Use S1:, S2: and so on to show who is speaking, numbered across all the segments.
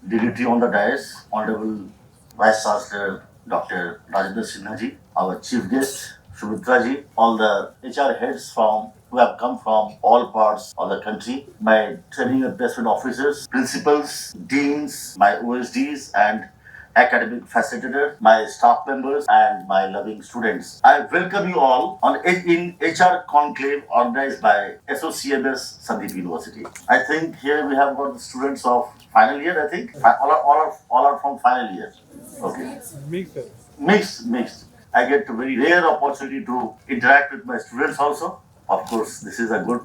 S1: dignitary on the dais, Honorable Vice Chancellor Dr. Rajendra Sinha ji, our chief guest Sumitra ji, all the HR heads who have come from all parts of the country, my training and placement officers, principals, deans, my OSDs, and academic facilitator, my staff members, and my loving students. I welcome you all in HR Conclave organized by SOCMS Sandip University. I think here we have got the students of final year, I think. All are from final year. Okay. Mixed. I get a very rare opportunity to interact with my students also. Of course, this is a good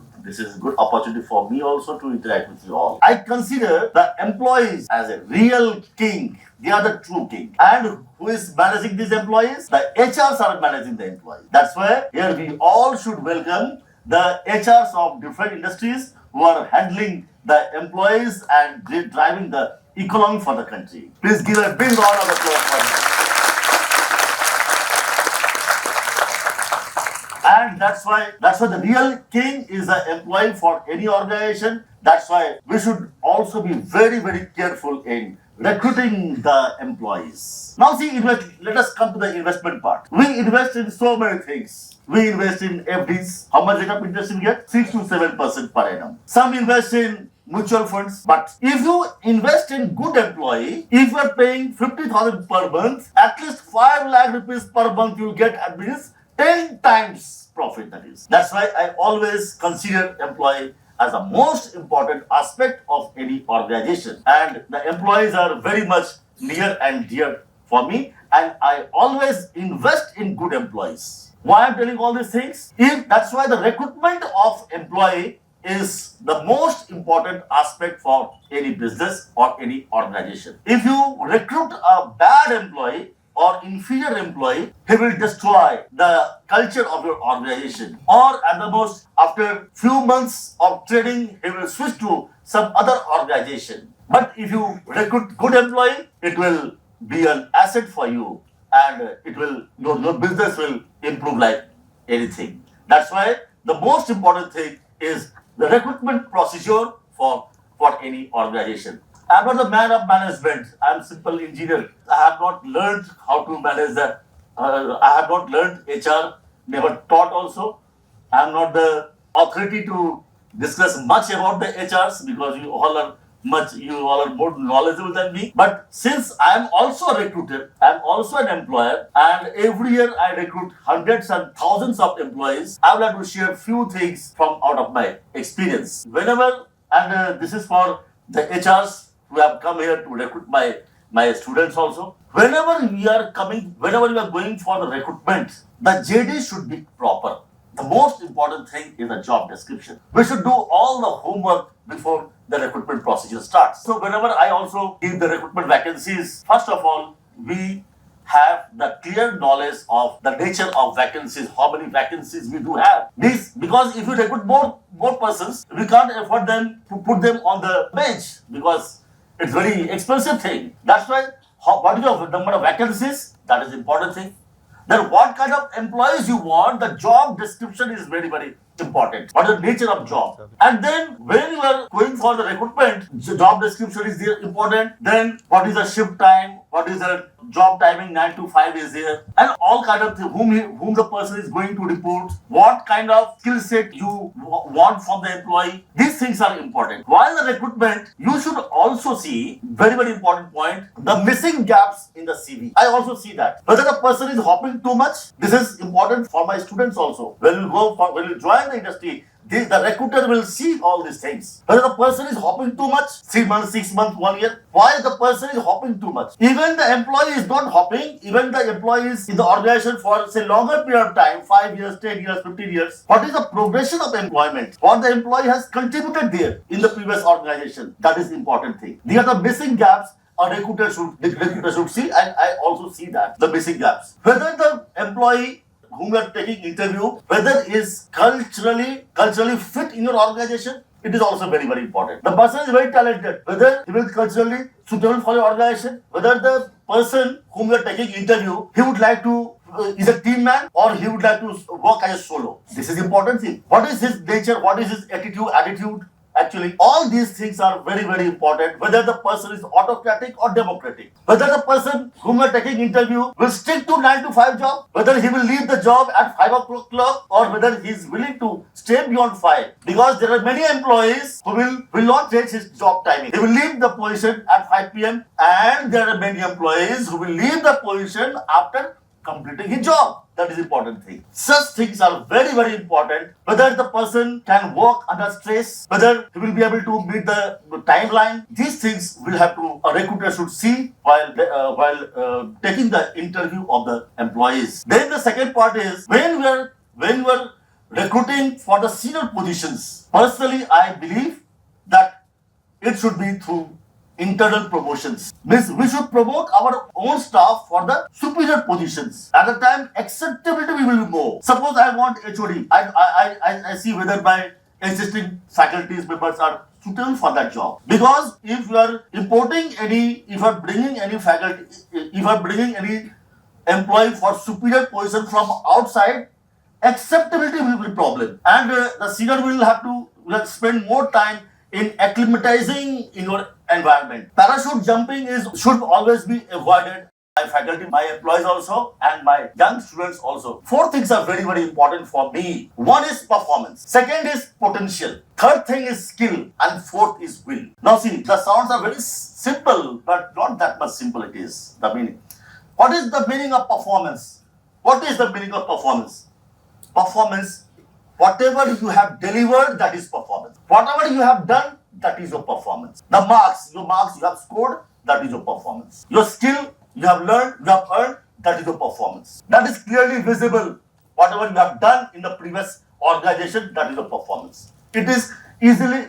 S1: opportunity for me also to interact with you all. I consider the employees as a real king. They are the true king. And who is managing these employees? The HRs are managing the employees. That's why here we all should welcome the HRs of different industries who are handling the employees and driving the economy for the country. Please give a big round of applause for them. And that's why the real king is the employee for any organization. That's why we should also be very, very careful in recruiting the employees. Now see, let us come to the investment part. We invest in so many things. We invest in FDs. How much rate of interest we get? 6 to 7% per annum. Some invest in mutual funds. But if you invest in good employee, if you are paying 50,000 per month, at least 5 lakh rupees per month you will get at least 10 times profit, that is. That's why I always consider employee as the most important aspect of any organization. And the employees are very much near and dear for me. And I always invest in good employees. Why I'm telling all these things? That's why the recruitment of employee is the most important aspect for any business or any organization. If you recruit a bad employee, or inferior employee, he will destroy the culture of your organization. Or at the most, after few months of training, he will switch to some other organization. But if you recruit good employee, it will be an asset for you, and your business will improve like anything. That's why the most important thing is the recruitment procedure for any organization. I'm not the man of management. I'm simple engineer. I have not learned how to manage that. I have not learned HR, never taught also. I'm not the authority to discuss much about the HRs because you all are more knowledgeable than me. But since I am also a recruiter, I am also an employer, and every year I recruit hundreds and thousands of employees, I would like to share few things from out of my experience. This is for the HRs who have come here to recruit my students also. Whenever we are going for the recruitment, the JD should be proper. The most important thing is the job description. We should do all the homework before the recruitment procedure starts. So whenever I also give the recruitment vacancies, first of all, we have the clear knowledge of the nature of vacancies, how many vacancies we do have. This because if you recruit more persons, we can't afford them to put them on the bench because it's very expensive thing. That's why what is the number of vacancies? That is important thing. Then what kind of employees you want? The job description is very, very important. What is the nature of job? And then when you are going for the recruitment, the job description is there important. Then what is the shift time? What is the job timing? 9 to 5 is there. And all kind of things, whom the person is going to report, what kind of skill set you want from the employee. These things are important. While the recruitment, you should also see, very, very important point, the missing gaps in the CV. I also see that. Whether the person is hopping too much, this is important for my students also. When you join the industry, the recruiter will see all these things. Whether the person is hopping too much, 3 months, 6 months, 1 year, why the person is hopping too much? Even the employee is not hopping, even the employee is in the organization for say longer period of time, 5 years, 10 years, 15 years. What is the progression of employment? What the employee has contributed there in the previous organization? That is the important thing. These are the missing gaps a recruiter should see, and I also see that, the missing gaps. Whether the employee whom you are taking interview, whether is culturally fit in your organization, it is also very, very important. The person is very talented, whether he will culturally suitable for your organization, whether the person whom you are taking interview, he would like to is a team man or he would like to work as a solo. This is important thing. What is his nature? What is his attitude? Actually, all these things are very, very important, whether the person is autocratic or democratic. Whether the person whom are taking interview will stick to 9 to 5 job, whether he will leave the job at 5 o'clock or whether he is willing to stay beyond 5. Because there are many employees who will not change his job timing. He will leave the position at 5 p.m. and there are many employees who will leave the position after completing his job. That is important thing. Such things are very, very important. Whether the person can work under stress, whether he will be able to meet the timeline. These things will have to, a recruiter should see while taking the interview of the employees. Then the second part is when we are recruiting for the senior positions. Personally, I believe that it should be through internal promotions. Means we should promote our own staff for the superior positions. At the time, acceptability will be more. Suppose I want HOD. I see whether my existing faculty members are suitable for that job. Because if you are if you are bringing any faculty, if you are bringing any employee for superior position from outside, acceptability will be a problem. And the senior will have to spend more time in acclimatizing in your environment. Parachute jumping should always be avoided. My faculty, my employees also, and my young students also. Four things are very, very important for me. One is performance. Second is potential. Third thing is skill. And fourth is will. Now see, the sounds are very simple, but not that much simple it is, the meaning. What is the meaning of performance? What is the meaning of performance? Performance, whatever you have delivered, that is performance. Whatever you have done, that is your performance. The marks you have scored, that is your performance. Your skill you have learned, you have earned, that is your performance. That is clearly visible. Whatever you have done in the previous organization, that is your performance. It is easily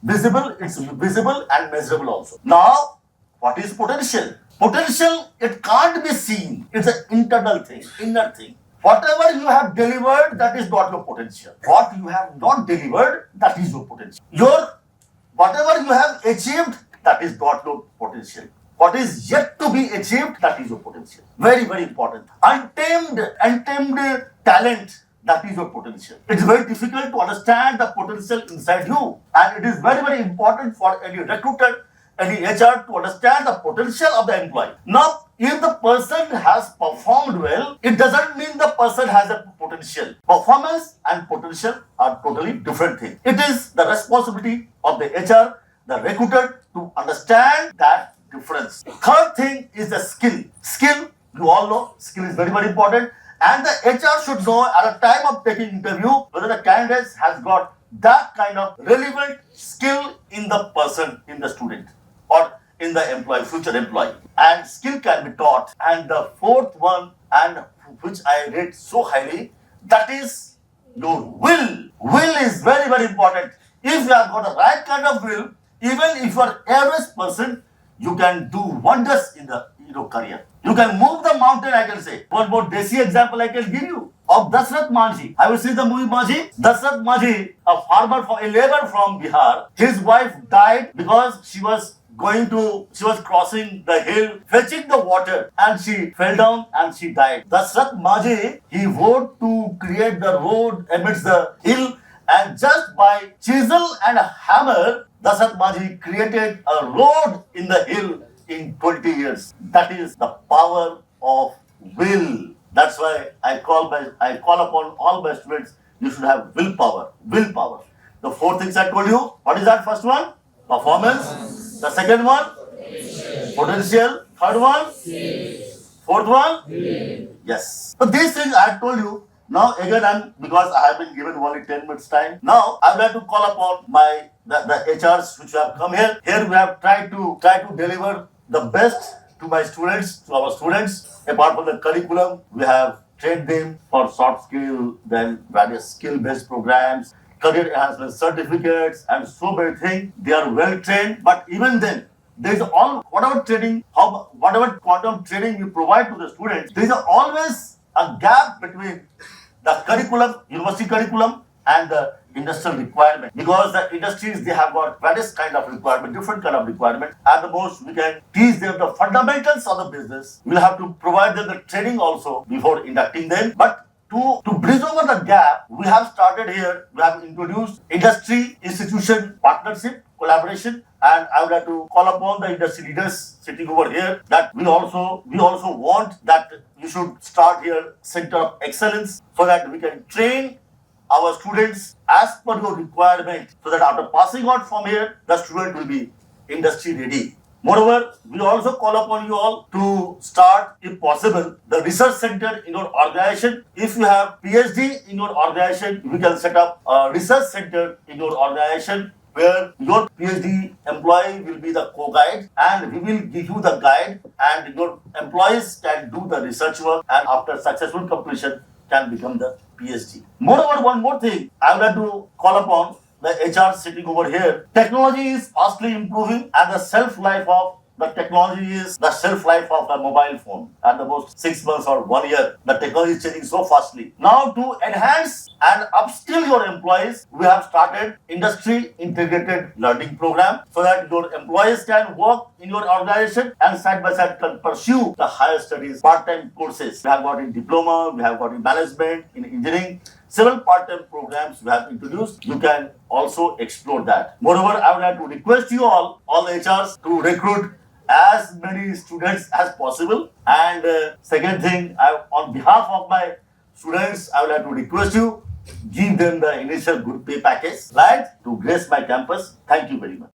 S1: visible, it's visible and measurable also. Now, what is potential? Potential, it can't be seen. It's an internal thing, inner thing. Whatever you have delivered, that is not your potential. What you have not delivered, that is your potential. Whatever you have achieved, that is not your potential. What is yet to be achieved, that is your potential. Very, very important. Untamed talent, that is your potential. It's very difficult to understand the potential inside you. And it is very, very important for any recruiter, any HR to understand the potential of the employee. Now, if the person has performed well, it doesn't mean the person has a potential. Performance and potential are totally different things. It is the responsibility of the HR, the recruiter, to understand that difference. Third thing is the skill. Skill, you all know, skill is very, very important. And the HR should know at the time of taking interview whether the candidate has got that kind of relevant skill in the person, in the student, or in the employee, future employee. And skill can be taught. And the fourth one, and which I rate so highly, that is your will. Will is very, very important. If you have got the right kind of will, even if you are average person, you can do wonders in your career. You can move the mountain, I can say. One more desi example I can give you of Dasrath Manjhi. Have you seen the movie Manjhi? Dasrath Manjhi, a labor from Bihar, his wife died because she was crossing the hill, fetching the water, and she fell down and she died. Dasrath Manjhi, he vowed to create the road amidst the hill, and just by chisel and a hammer, Dasrath Manjhi created a road in the hill in 20 years. That is the power of will. That's why I call upon all my students, you should have willpower. Willpower. The four things I told you. What is that first one? Performance. The second one? Potential. Third one? Fourth one? Yes. So these things I have told you. Now again, because I have been given only 10 minutes time, now I would like to call upon the HRs which have come here. Here we have tried to deliver the best to my students, to our students. Apart from the curriculum, we have trained them for soft skill, then various skill-based programs, career enhancement certificates, and so many things. They are well trained, but even then, there is whatever quantum training we provide to the students, there is always a gap between the curriculum, university curriculum, and the industrial requirement. Because the industries, they have got various kind of requirement, different kind of requirement. At the most, we can teach them the fundamentals of the business. We'll have to provide them the training also before inducting them. But To bridge over the gap, we have started here, we have introduced industry institution partnership, collaboration, and I would like to call upon the industry leaders sitting over here that we also want that you should start here center of excellence so that we can train our students as per your requirement so that after passing out from here, the student will be industry ready. Moreover, we also call upon you all to start, if possible, the research center in your organization. If you have PhD in your organization, we can set up a research center in your organization where your PhD employee will be the co-guide and we will give you the guide and your employees can do the research work and after successful completion can become the PhD. Moreover, one more thing I would like to call upon the HR sitting over here. Technology is fastly improving and the shelf life of the technology is the shelf life of a mobile phone. At the most 6 months or 1 year, the technology is changing so fastly. Now to enhance and upskill your employees, we have started industry integrated learning program so that your employees can work in your organization and side by side can pursue the higher studies, part-time courses. We have got in diploma, we have got in management, in engineering. Several part-time programs we have introduced. You can also explore that. Moreover, I would like to request you all the HRs to recruit as many students as possible. And second thing, on behalf of my students, I would like to request you, give them the initial good pay package, right, to grace my campus. Thank you very much.